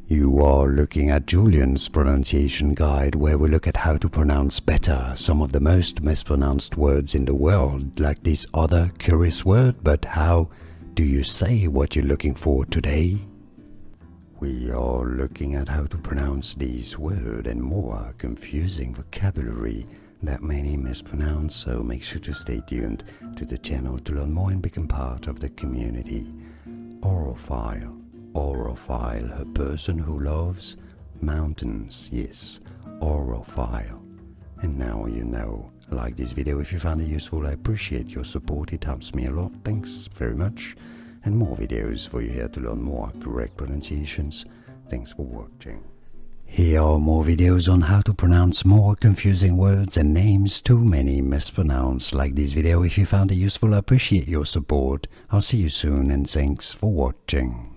You are looking at Julian's pronunciation guide, where we look at how to pronounce better some of the most mispronounced words in the world, like this other curious word. But how do you say what you're looking for today? We are looking at how to pronounce these words and more confusing vocabulary that many mispronounce, so make sure to stay tuned to the channel to learn more and become part of the community. Orophile. Orophile, a person who loves mountains. Yes, orophile. And now you know. Like this video if you found it useful. I appreciate your support, it helps me a lot. Thanks very much. And more videos for you here to learn more correct pronunciations. Thanks for watching. Here are more videos on how to pronounce more confusing words and names too many mispronounced. Like this video if you found it useful. I appreciate your support. I'll see you soon and thanks for watching.